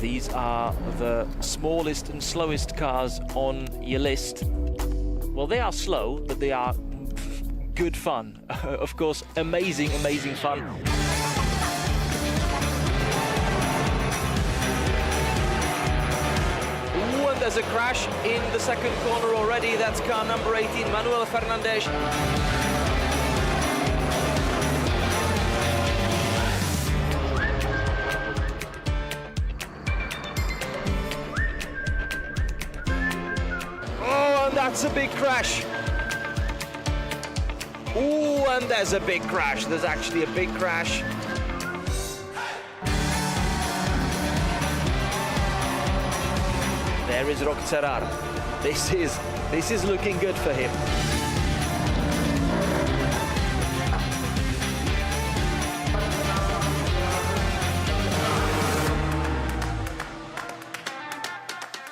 These are the smallest and slowest cars on your list. Well, they are slow, but they are good fun. Of course, amazing, amazing fun. Ooh, and there's a crash in the second corner already. That's car number 18, Manuel Fernandes. That's a big crash. Ooh, and there's a big crash. There's actually a big crash. There is Roxerar. This is looking good for him.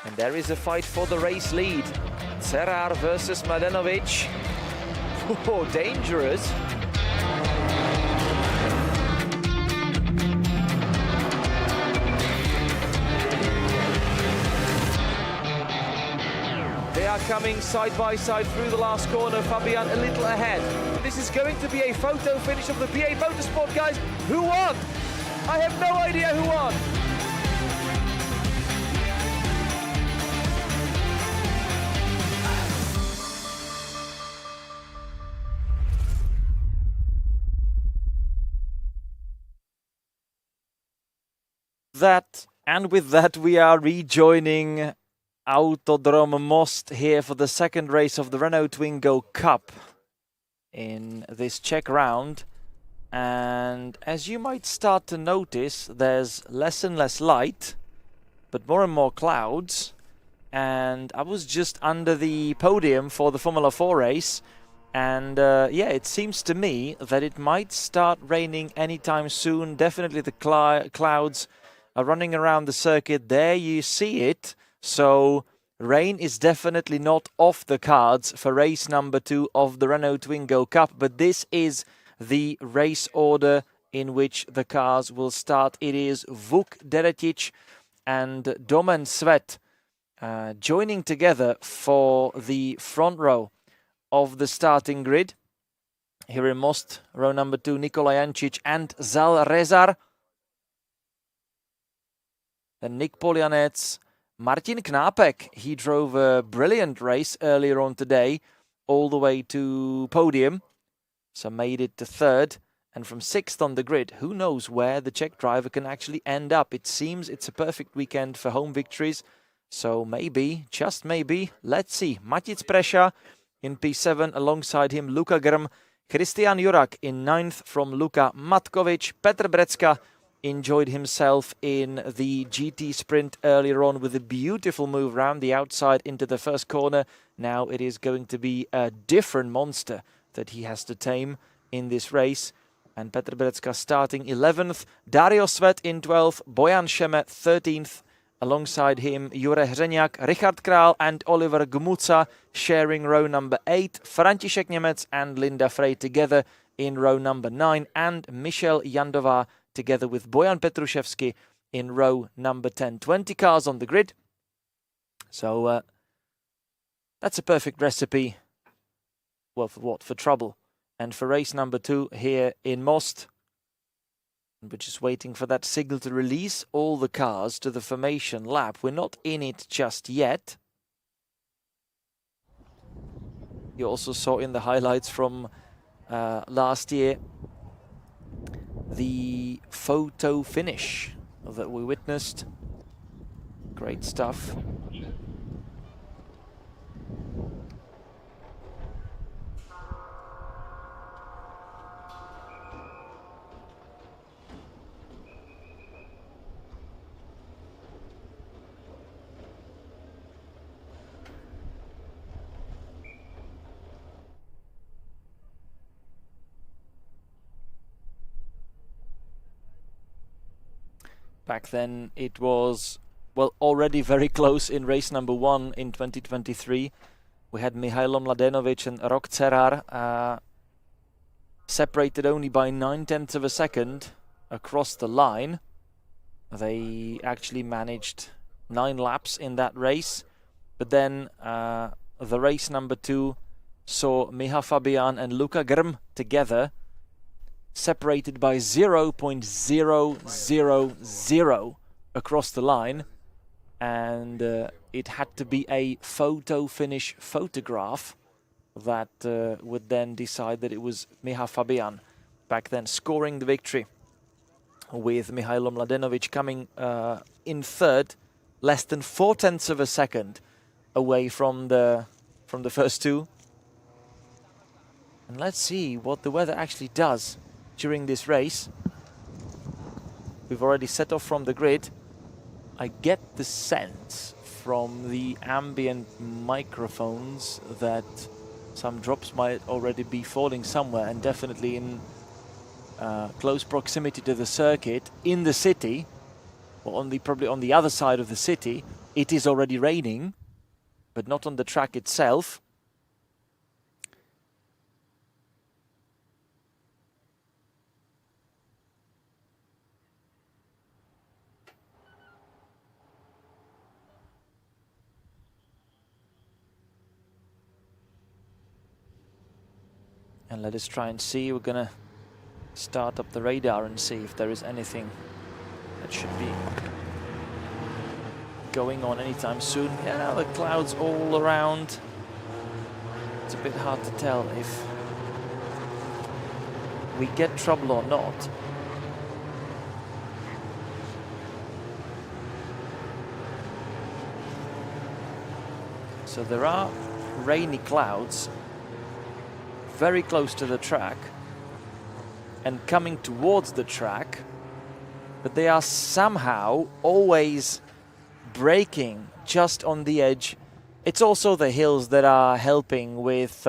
And there is a fight for the race lead. Cerar versus Mladenovic. Oh, dangerous. They are coming side by side through the last corner. Fabian a little ahead. This is going to be a photo finish of the PA Motorsport, guys. Who won? I have no idea who won. With that we are rejoining Autodrom Most here for the second race of the Renault Twingo Cup in this Czech round. And as you might start to notice, there's less and less light, but more and more clouds. And I was just under the podium for the Formula 4 race, and yeah, it seems to me that it might start raining anytime soon. Definitely the clouds are running around the circuit. There you see it. So rain is definitely not off the cards for race number 2 of the Renault Twingo Cup, but this is the race order in which the cars will start. It is Vuk Deretic and Domen Svet joining together for the front row of the starting grid. Here in Most, row number 2, Nikola Jancic and Zal Rezar. Then Nick Poljanec, Martin Knapek. He drove a brilliant race earlier on today, all the way to podium. So made it to third. And from 6th on the grid, who knows where the Czech driver can actually end up. It seems it's a perfect weekend for home victories. So maybe, just maybe, let's see. Matic Presha in P7, alongside him Luka Grm. Christian Jurak in 9th from Luka Matkovic. Petr Brecka enjoyed himself in the GT sprint earlier on with a beautiful move round the outside into the first corner. Now it is going to be a different monster that he has to tame in this race. And Petr Brecka starting 11th. Dario Svet in 12th. Bojan Šemet 13th. Alongside him, Jure Hřeňák, Richard Král and Oliver Gmuca sharing row number 8. František Němec and Linda Frey together in row number 9. And Michel Jandová together with Bojan Petruševský in row number 10. 20 cars on the grid. So that's a perfect recipe. Well, for what? For trouble. And for race number 2 here in Most. We're just waiting for that signal to release all the cars to the formation lap. We're not in it just yet. You also saw in the highlights from last year the photo finish that we witnessed. Great stuff. Back then it was, well, already very close in race number 1 in 2023. We had Mihailo Mladenovic and Rok Cerar separated only by 9/10 of a second across the line. They actually managed 9 laps in that race, but then the race number 2 saw Miha Fabian and Luca Grm together, separated by 0.000 across the line, and it had to be a photo finish photograph that would then decide that it was Miha Fabian back then scoring the victory, with Mihailo Mladenovic coming in third, less than 0.4 of a second away from the first two. And let's see what the weather actually does during this race. We've already set off from the grid. I get the sense from the ambient microphones that some drops might already be falling somewhere, and definitely in close proximity to the circuit in the city, or probably on the other side of the city. It is already raining, but not on the track itself. And let us try and see. We're gonna start up the radar and see if there is anything that should be going on anytime soon. Yeah, the clouds all around. It's a bit hard to tell if we get trouble or not. So there are rainy clouds very close to the track and coming towards the track, but they are somehow always breaking just on the edge. It's also the hills that are helping with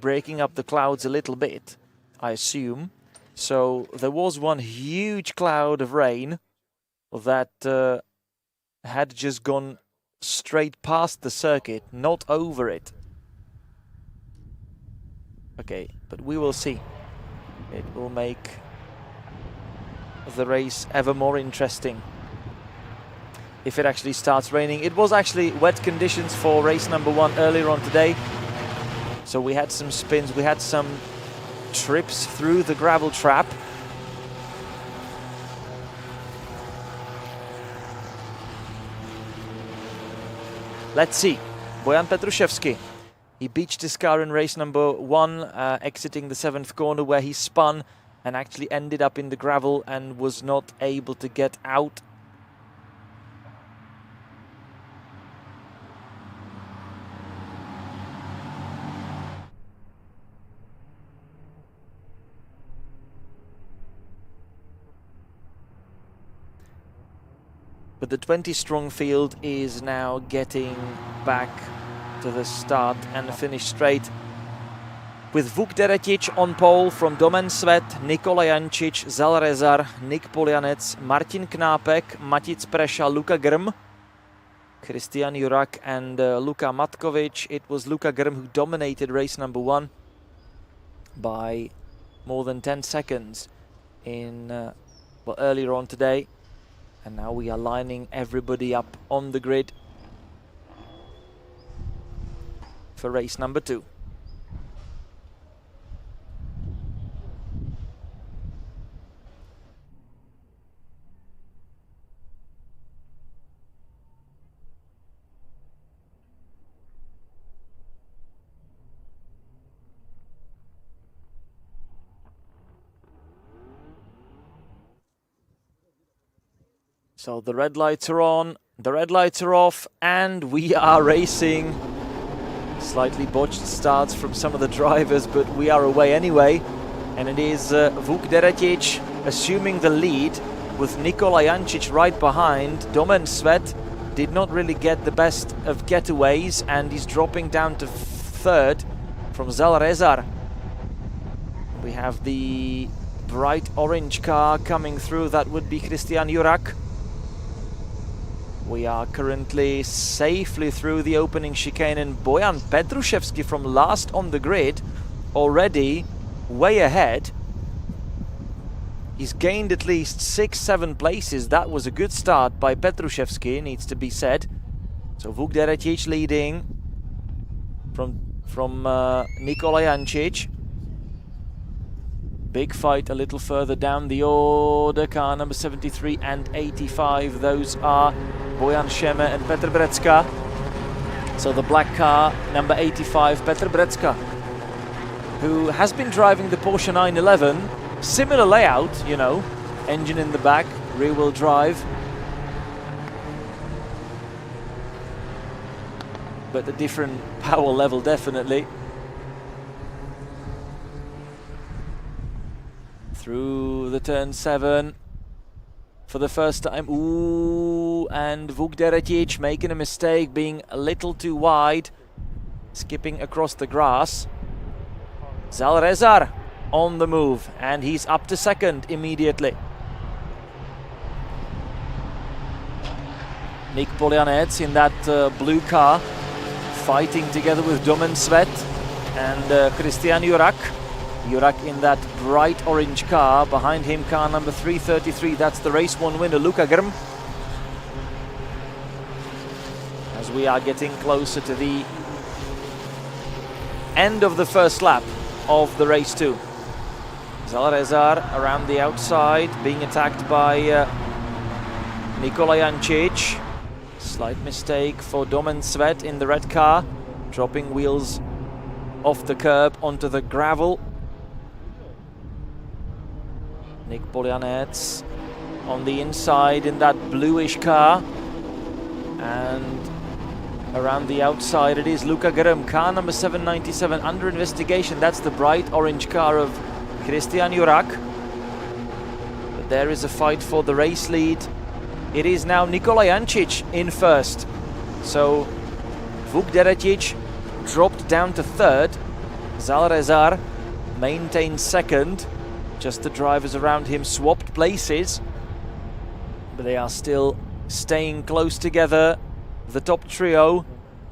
breaking up the clouds a little bit, I assume. So there was one huge cloud of rain that had just gone straight past the circuit, not over it. Okay, but we will see. It will make the race ever more interesting if it actually starts raining. It was actually wet conditions for race number 1 earlier on today. So we had some spins, we had some trips through the gravel trap. Let's see. Bojan Petruševský. He beached his car in race number 1, exiting the 7th corner, where he spun and actually ended up in the gravel and was not able to get out. But the 20-strong field is now getting back to the start and finish straight, with Vuk Deretic on pole from Domen Svet, Nikola Jančič, Zal Rezar, Nick Poljanec, Martin Knápek, Matic Presha, Luca Grm, Christian Jurak and Luka Matkovic. It was Luca Grm who dominated race number 1 by more than 10 seconds in well, earlier on today. And now we are lining everybody up on the grid for race number 2. So the red lights are on, the red lights are off, and we are racing. Slightly botched starts from some of the drivers, but we are away anyway. And it is Vuk Deretic assuming the lead with Nikola Jančič right behind. Domen Svet did not really get the best of getaways, and he's dropping down to 3rd from Zal Rezar. We have the bright orange car coming through. That would be Christian Jurak. We are currently safely through the opening chicane, and Bojan Petruševský from last on the grid, already way ahead. He's gained at least 6-7 places. That was a good start by Petruševský, needs to be said. So Vuk Deretic leading from Nikola Jancic. Big fight a little further down the order. Car number 73 and 85. Those are Bojan Šeme and Petr Brecka. So the black car, number 85, Petr Brecka, who has been driving the Porsche 911. Similar layout, you know, engine in the back, rear-wheel drive. But a different power level, definitely. Through the turn 7 for the first time. Ooh, and Vuk Deretic making a mistake, being a little too wide, skipping across the grass. Zalrezar on the move, and he's up to second immediately. Nick Poljanec in that blue car, fighting together with Domen Svet and Christian Jurak. Jurak in that bright orange car, behind him car number 333, that's the race 1 winner, Luka Grm. As we are getting closer to the end of the first lap of the race 2. Zalrezar around the outside, being attacked by Nikola Jancic. Slight mistake for Domen Svet in the red car, dropping wheels off the curb onto the gravel. Nick Poljanec on the inside in that bluish car, and around the outside it is Luka Grm, car number 797 under investigation. That's the bright orange car of Christian Jurak. But there is a fight for the race lead. It is now Nikola Jancic in first. So Vuk Deretic dropped down to third. Zalrezar maintains second. Just the drivers around him swapped places, but they are still staying close together, the top trio,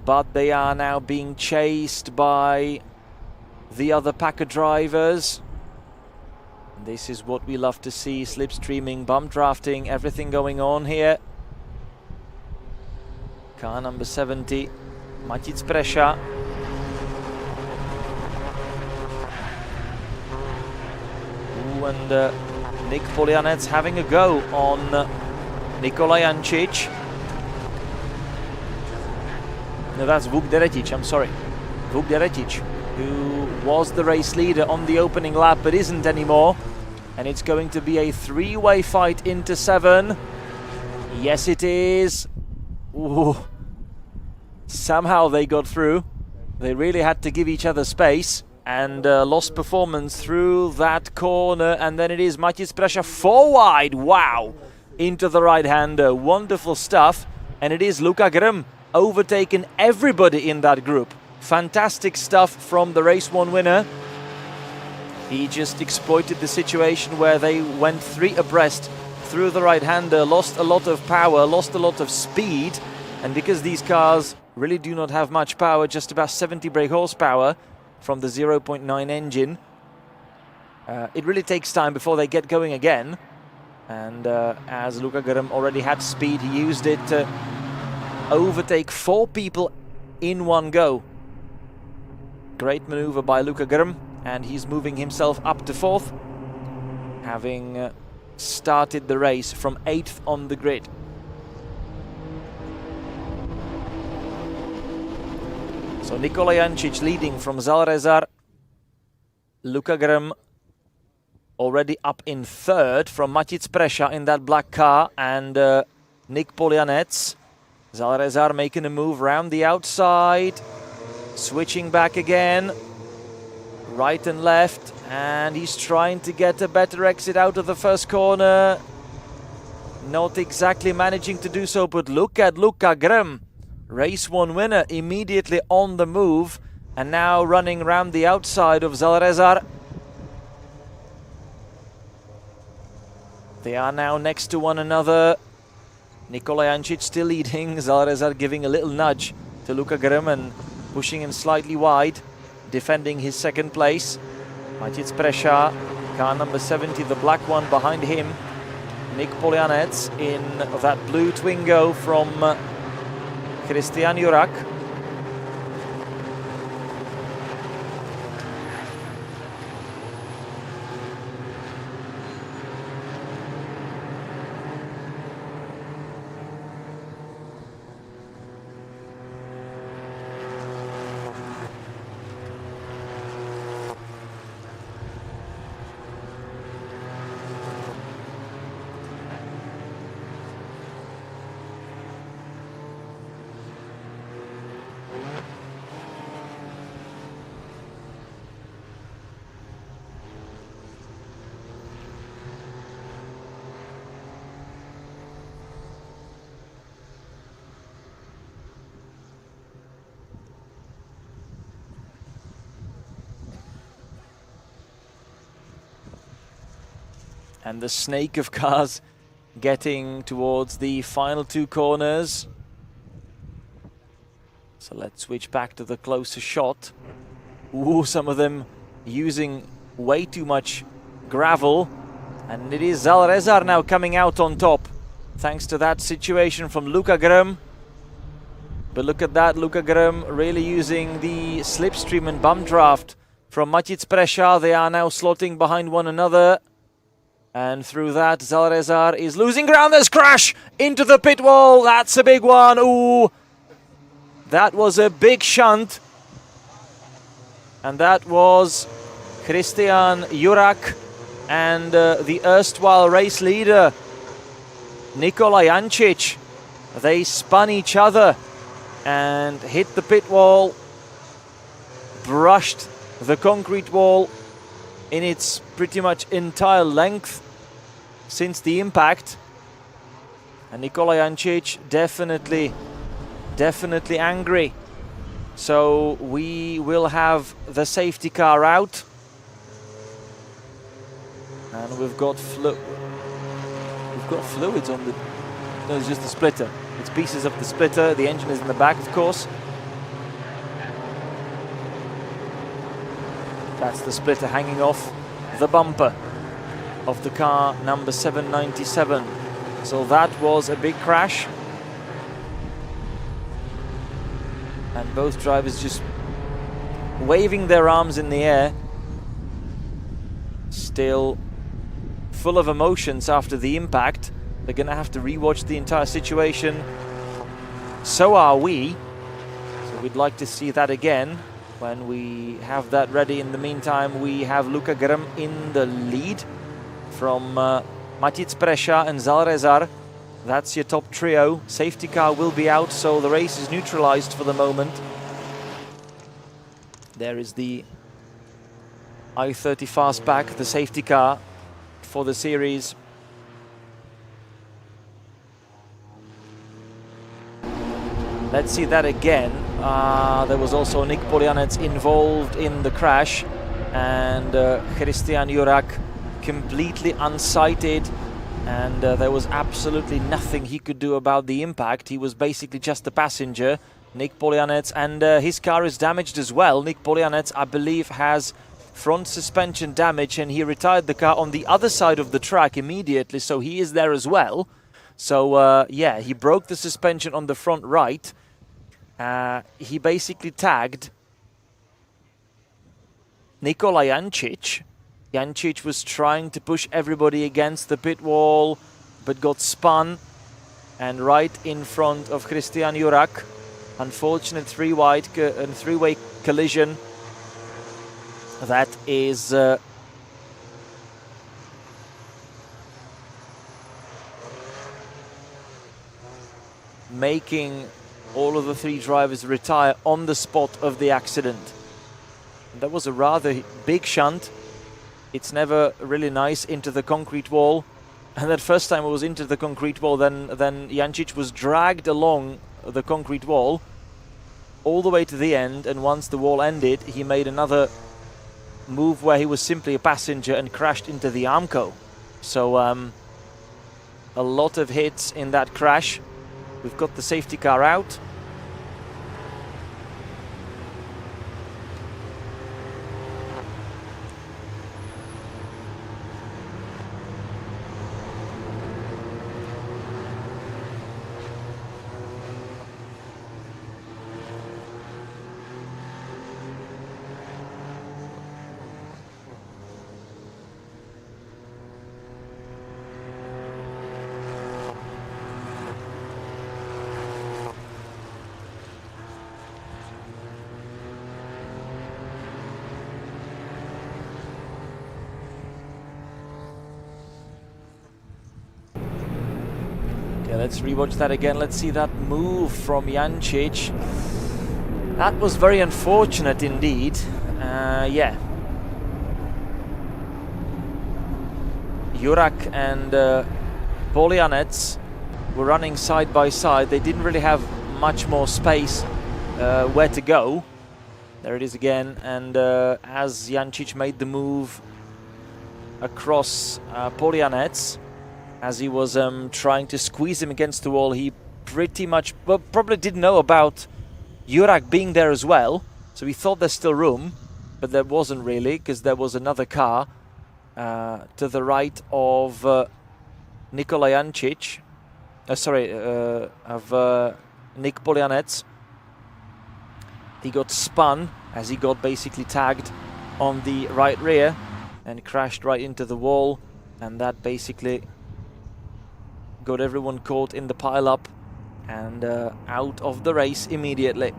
but they are now being chased by the other Packer drivers. This is what we love to see, slipstreaming, bump drafting, everything going on here. Car number 70, Matic Presha. And Nick Poljanec having a go on Nikola Jancic. No, that's Vuk Deretic, I'm sorry. Vuk Deretic, who was the race leader on the opening lap but isn't anymore. And it's going to be a three-way fight into 7. Yes, it is. Ooh. Somehow they got through. They really had to give each other space. And lost performance through that corner, and then it is Matic Presha 4 wide, wow, into the right-hander, wonderful stuff. And it is Luka Grm overtaken everybody in that group. Fantastic stuff from the race 1 winner. He just exploited the situation where they went 3 abreast through the right-hander, lost a lot of power, lost a lot of speed, and because these cars really do not have much power, just about 70 brake horsepower, from the 0.9 engine. It really takes time before they get going again. And as Luka Grm already had speed, he used it to overtake 4 people in one go. Great maneuver by Luka Grm, and he's moving himself up to 4th, having started the race from 8th on the grid. So Nikola Jancic leading from Zalrezar. Luka Grm already up in 3rd from Matic Presha in that black car, and Nick Poljanec. Zalrezar making a move round the outside, switching back again, right and left, and he's trying to get a better exit out of the first corner. Not exactly managing to do so, but look at Luka Grm. Race 1 winner immediately on the move, and now running around the outside of Zalrezar. They are now next to one another. Nikola Jancic still leading, Zalrezar giving a little nudge to Luka Grm and pushing him slightly wide, defending his second place. Matic Presha, Car number 70, the black one behind him, Nick Polianets in that blue Twingo from Christian Jurak. And the snake of cars getting towards the final two corners. So let's switch back to the closer shot. Ooh, some of them using way too much gravel. And it is Zalrezar now coming out on top, thanks to that situation from Luca Grm. But look at that, Luca Grm really using the slipstream and bump draft from Matic Presha. They are now slotting behind one another. And through that, Zalrezar is losing ground. There's crash into the pit wall. That's a big one. Ooh, that was a big shunt. And that was Christian Jurak and the erstwhile race leader, Nikola Jancic. They spun each other and hit the pit wall, brushed the concrete wall in its pretty much entire length since the impact. And Nikola Jancic definitely angry. So we will have the safety car out. And we've got fluids on the... No, it's just the splitter. It's pieces of the splitter. The engine is in the back, of course. That's the splitter hanging off the bumper of the car number 797. So that was a big crash. And both drivers just waving their arms in the air. Still full of emotions after the impact. They're going to have to rewatch the entire situation. So are we. So we'd like to see that again when we have that ready. In the meantime, we have Luca Grm in the lead from Matic Presha and Zalrezar. That's your top trio. Safety car will be out, so the race is neutralized for the moment. There is the I-30 Fastback, the safety car for the series. Let's see that again. There was also Nick Polianets involved in the crash, and Christian Jurak completely unsighted, and there was absolutely nothing he could do about the impact. He was basically just a passenger. Nick Polianets, and his car is damaged as well. Nick Polianets, I believe, has front suspension damage, and he retired the car on the other side of the track immediately, so he is there as well. So yeah, he broke the suspension on the front right. He basically tagged Nikola Jancic. Jancic was trying to push everybody against the pit wall, but got spun and right in front of Christian Jurak. Unfortunate three-way collision. That is making all of the three drivers retire on the spot of the accident. And that was a rather big shunt. It's never really nice into the concrete wall. And that first time it was into the concrete wall, then Jancic was dragged along the concrete wall all the way to the end, and once the wall ended, he made another move where he was simply a passenger and crashed into the Armco. So a lot of hits in that crash. We've got the safety car out. Let's rewatch that again. Let's see that move from Jancic. That was very unfortunate indeed. Yeah. Jurak and Polianets were running side by side. They didn't really have much more space where to go. There it is again. And as Jancic made the move across Polianets, as he was trying to squeeze him against the wall, he pretty much, well, probably didn't know about Jurak being there as well. So he thought there's still room, but there wasn't really, because there was another car to the right of Nikola Jancic. Of Nick Polianets. He got spun as he got basically tagged on the right rear and crashed right into the wall, and that basically got everyone caught in the pile-up and out of the race immediately.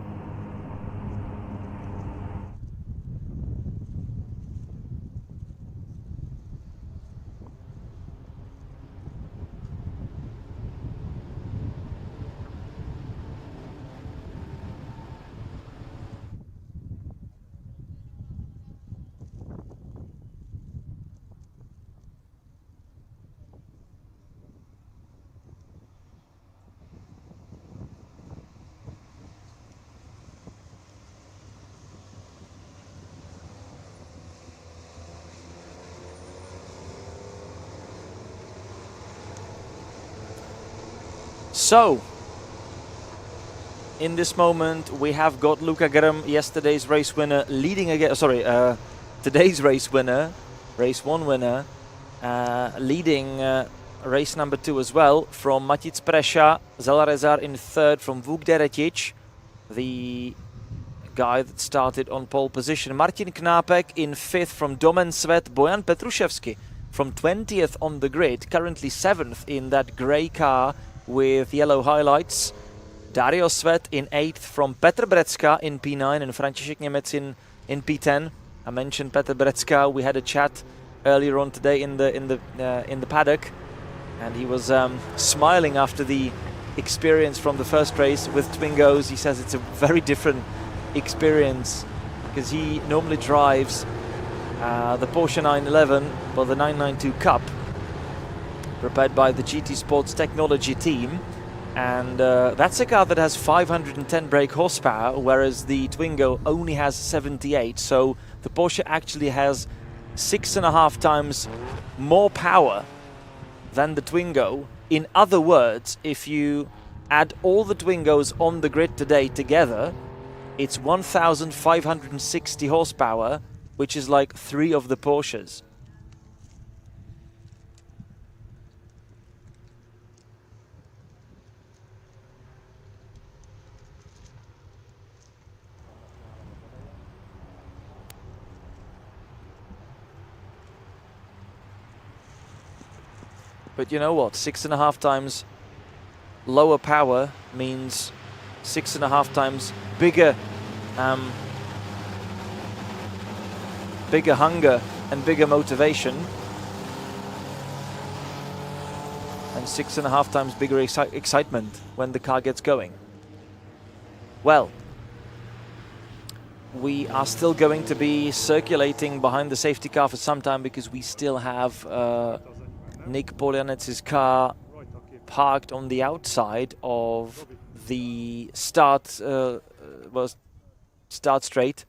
So, in this moment, we have got Luca Grm, yesterday's race winner, leading again. Sorry, today's race winner, race 1 winner, leading race number 2 as well, from Matic Presha, Zalazar in 3rd from Vuk Deretic, the guy that started on pole position. Martin Knapek in 5th from Domen Svet, Bojan Petrushevsky from 20th on the grid, currently 7th in that grey car with yellow highlights. Dario Svet in 8th from Petr Brecka in P9 and František Němec in P10. I mentioned Petr Brecka. We had a chat earlier on today in the paddock, and he was smiling after the experience from the first race with Twingos. He says it's a very different experience because he normally drives the Porsche 911, well, the 992 Cup, prepared by the GT Sports Technology team, and that's a car that has 510 brake horsepower, whereas the Twingo only has 78. So the Porsche actually has 6.5 times more power than the Twingo. In other words, if you add all the Twingos on the grid today together, it's 1,560 horsepower, which is like 3 of the Porsches. But you know what? 6.5 times lower power means 6.5 times bigger, bigger hunger and bigger motivation, and 6.5 times bigger excitement when the car gets going. Well, we are still going to be circulating behind the safety car for some time because we still have Nick Polianets' car parked on the outside of the start straight,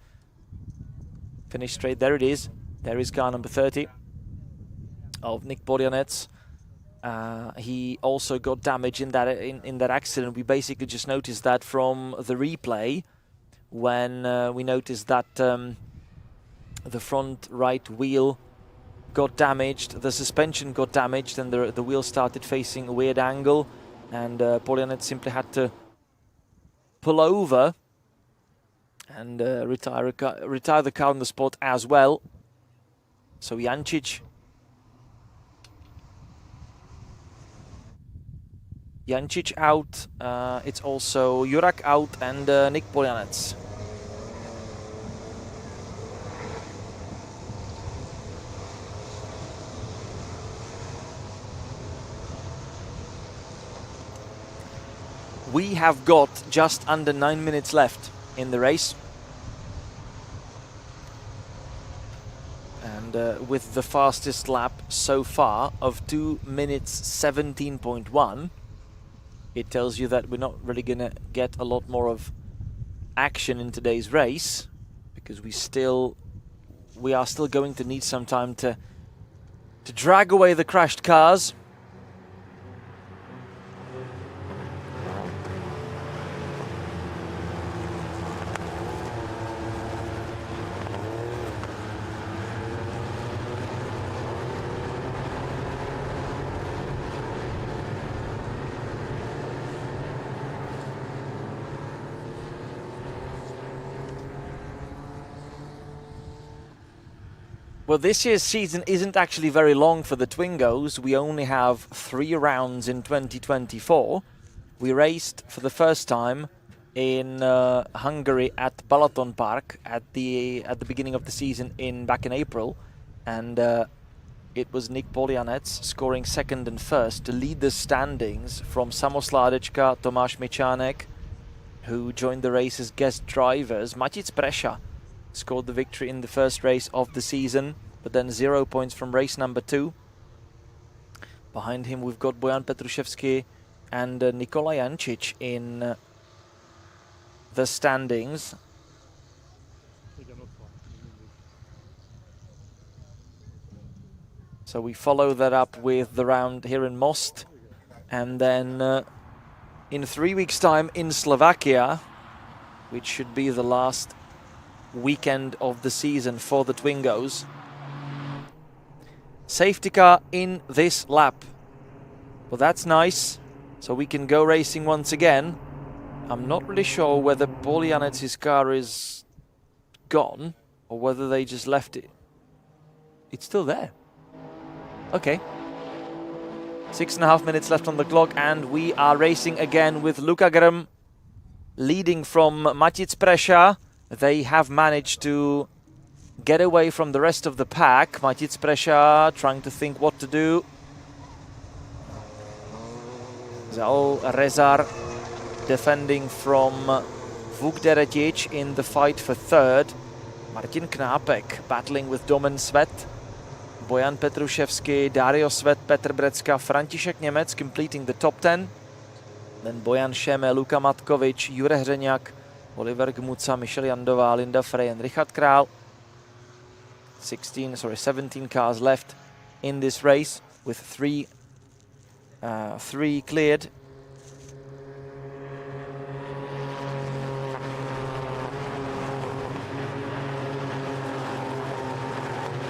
finish straight. There it is. There is car number 30 of Nick Polianets. He also got damage in that accident. We basically just noticed that from the replay when we noticed that the front right wheel got damaged, the suspension got damaged, and the wheel started facing a weird angle, and Polianets simply had to pull over and retire the car on the spot as well. So Jancic out, it's also Jurak out and Nick Polianets. We have got just under 9 minutes left in the race. And with the fastest lap so far of 2 minutes 17.1, it tells you that we're not really going to get a lot more of action in today's race, because we are still going to need some time to drag away the crashed cars. Well, this year's season isn't actually very long for the Twingos. We only have 3 rounds in 2024. We raced for the first time in Hungary at Balaton Park at the beginning of the season back in April, and it was Nick Polianec scoring second and first to lead the standings from Samo Sládečka, Tomáš Mičánek, who joined the race as guest drivers. Matic Presha scored the victory in the first race of the season, but then 0 points from race number 2. Behind him we've got Bojan Petruševský and Nikola Jancic in the standings. So we follow that up with the round here in Most, and then in 3 weeks' time in Slovakia, which should be the last weekend of the season for the Twingos. Safety car in this lap. Well, that's nice, so we can go racing once again. I'm not really sure whether Polianec's car is gone or whether they just left it. It's still there. Okay. 6.5 minutes left on the clock, and we are racing again with Luka Grm leading from Matic Presha. They have managed to get away from the rest of the pack. Matic Presha trying to think what to do. Zaol Rezar defending from Vuk Deretic in the fight for third. Martin Knápek battling with Domen Svet. Bojan Petruševský, Dario Svet, Petr Brecka, František Němec completing the top 10. Then Bojan Šeme, Luka Matkovič, Jure Hřeňák, Oliver Gmuca, Michel Jandová, Linda Frey and Richard Král. 17 cars left in this race with three cleared.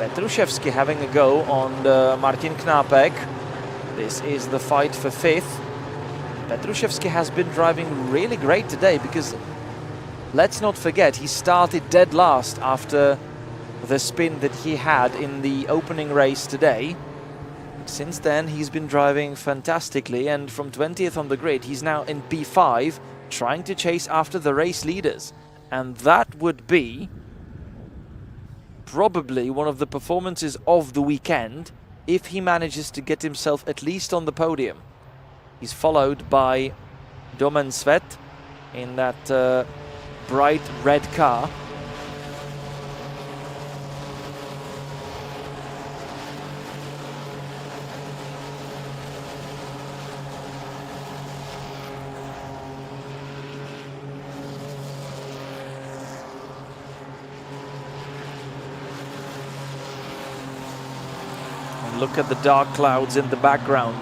Petruševský having a go on Martin Knápek. This is the fight for fifth. Petruševský has been driving really great today, because let's not forget, he started dead last after the spin that he had in the opening race today. Since then, he's been driving fantastically, and from 20th on the grid, he's now in P5, trying to chase after the race leaders. And that would be probably one of the performances of the weekend if he manages to get himself at least on the podium. He's followed by Domen Svet in that bright red car. And look at the dark clouds in the background.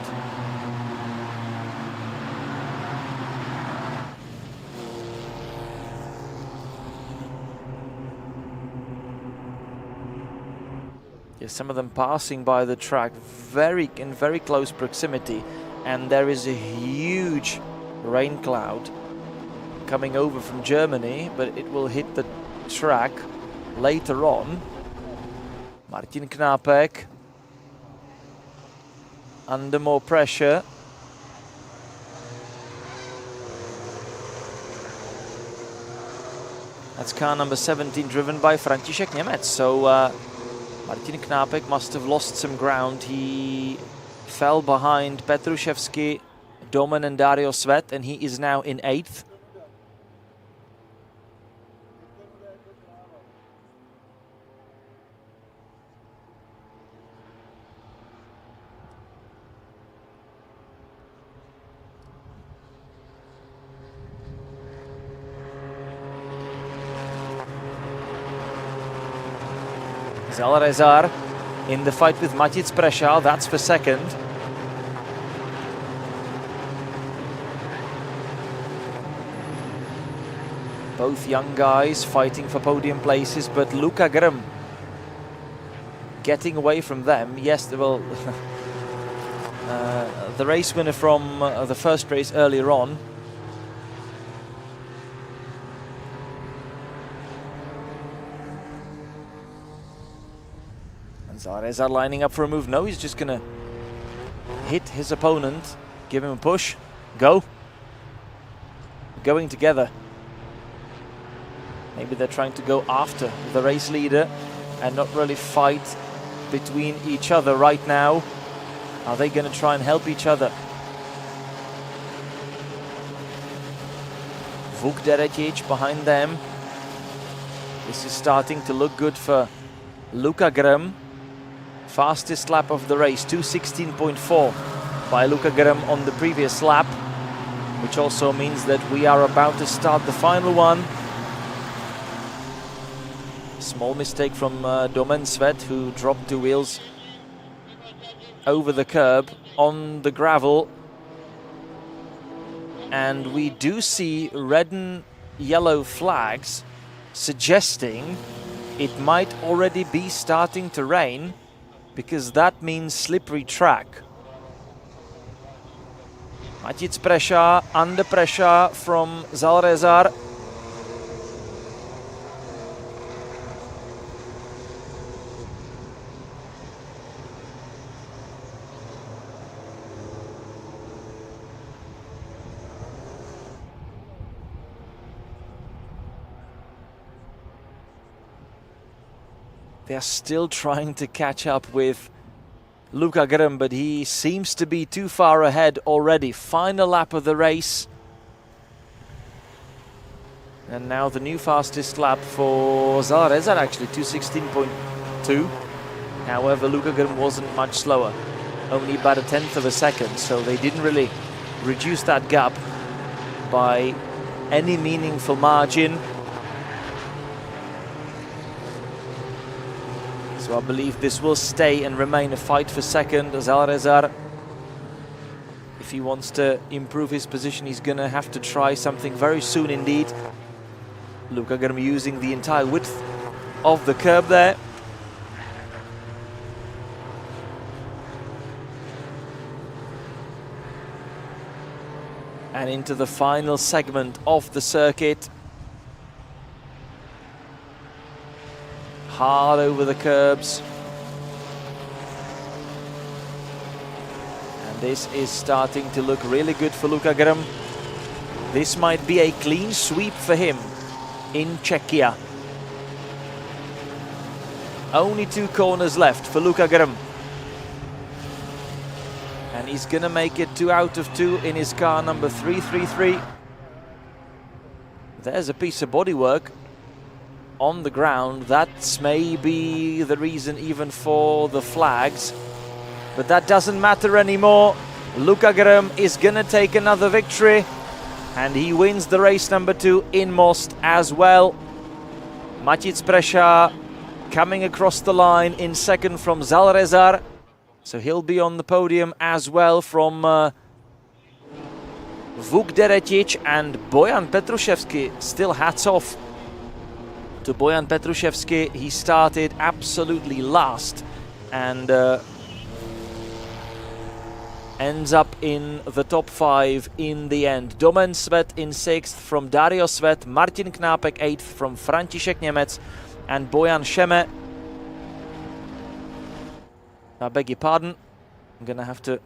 Some of them passing by the track in very close proximity, and there is a huge rain cloud coming over from Germany, but it will hit the track later on. Martin Knápek under more pressure. That's car number 17 driven by František Němec. So Martin Knápek must have lost some ground. He fell behind Petruševský Domen and Dario Svet, and he is now in 8th. Zalrezar in the fight with Matic Prešal, that's for 2nd. Both young guys fighting for podium places, but Luka Grm getting away from them. Yes, well, the race winner from the first race earlier on. Zalrezar lining up for a move. No, he's just gonna hit his opponent, give him a push, go. Going together. Maybe they're trying to go after the race leader and not really fight between each other right now. Are they gonna try and help each other? Vuk Deretic behind them. This is starting to look good for Luka Grm. Fastest lap of the race, 2:16.4 by Luka Grm on the previous lap, which also means that we are about to start the final one. Small mistake from Domen Svet, who dropped 2 wheels over the curb on the gravel. And we do see red and yellow flags suggesting it might already be starting to rain, because that means slippery track. Matic Prešal under pressure from Zalrezar. They're still trying to catch up with Luka Grm, but he seems to be too far ahead already. Final lap of the race. And now the new fastest lap for Zalrezar, actually 2:16.2. However, Luka Grm wasn't much slower, only about 1/10 of a second, so they didn't really reduce that gap by any meaningful margin. So I believe this will stay and remain a fight for 2nd. Zalrezar, if he wants to improve his position, he's going to have to try something very soon indeed. Luka Grm using the entire width of the curb there. And into the final segment of the circuit. Hard over the curbs. And this is starting to look really good for Luka Grm. This might be a clean sweep for him in Czechia. Only 2 corners left for Luka Grm. And he's gonna make it 2 out of 2 in his car number 333. There's a piece of bodywork on the ground. That's maybe the reason even for the flags, but that doesn't matter anymore. Luka Grm is gonna take another victory, and he wins the race number 2 in Most as well. Matic Prešal coming across the line in 2nd from Zalrezar, so he'll be on the podium as well from Vuk Deretic and Bojan Petruševský. Still hats off to Bojan Petruševský. He started absolutely last and ends up in the top 5 in the end. Domen Svet in 6th from Dario Svet, Martin Knápek 8th from František Němec and Bojan Šeme. I beg your pardon, I'm gonna have to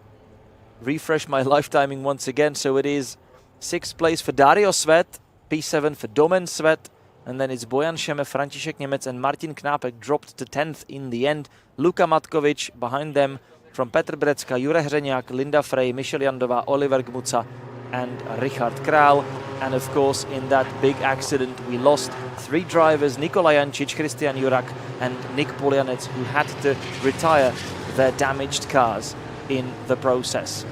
refresh my live timing once again. So it is 6th place for Dario Svet, P7 for Domen Svet, and then it's Bojan Šeme, František Němec and Martin Knápek dropped to 10th in the end. Luka Matkovic behind them from Petr Brecka, Jure Hřeňák, Linda Frey, Michel Jandová, Oliver Gmuca and Richard Král. And of course, in that big accident, we lost 3 drivers, Nikola Jancic, Christian Jurak and Nick Polianec, who had to retire their damaged cars in the process.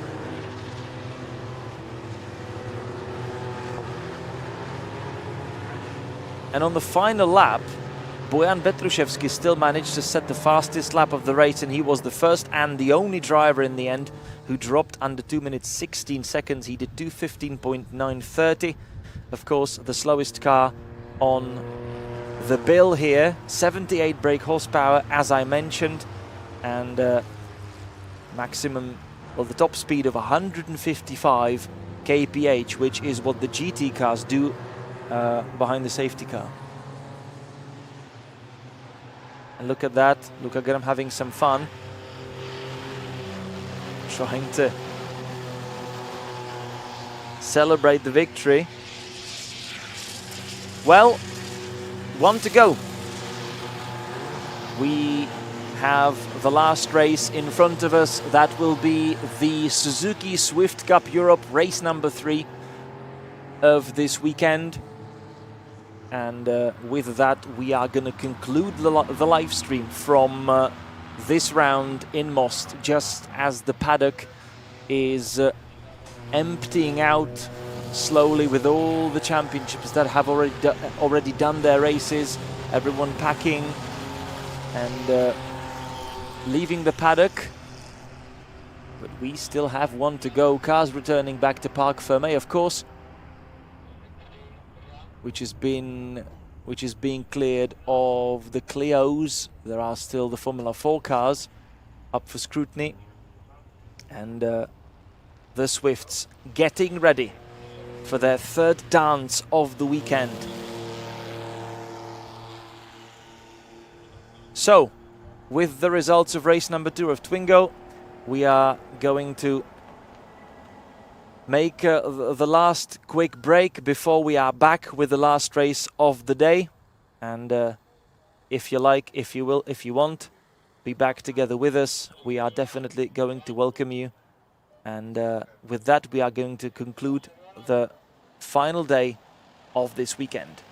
And on the final lap, Bojan Petruševský still managed to set the fastest lap of the race, and he was the first and the only driver in the end who dropped under 2 minutes 16 seconds. He did 2:15.930. Of course, the slowest car on the bill here, 78 brake horsepower, as I mentioned, and maximum, well, the top speed of 155 kph, which is what the GT cars do behind the safety car. And look at that, Luca Graham having some fun, trying to celebrate the victory. Well, 1 to go. We have the last race in front of us. That will be the Suzuki Swift Cup Europe, race number 3 of this weekend. And with that, we are going to conclude the live stream from this round in Most, just as the paddock is emptying out slowly with all the championships that have already done their races, everyone packing and leaving the paddock. But we still have 1 to go. Cars returning back to Parc Fermé, of course, which is being cleared of the Clios. There are still the Formula 4 cars up for scrutiny, and the Swifts getting ready for their 3rd dance of the weekend. So, with the results of race number 2 of Twingo, we are going to make the last quick break before we are back with the last race of the day. And if you like, if you will, if you want, be back together with us. We are definitely going to welcome you. And with that, we are going to conclude the final day of this weekend.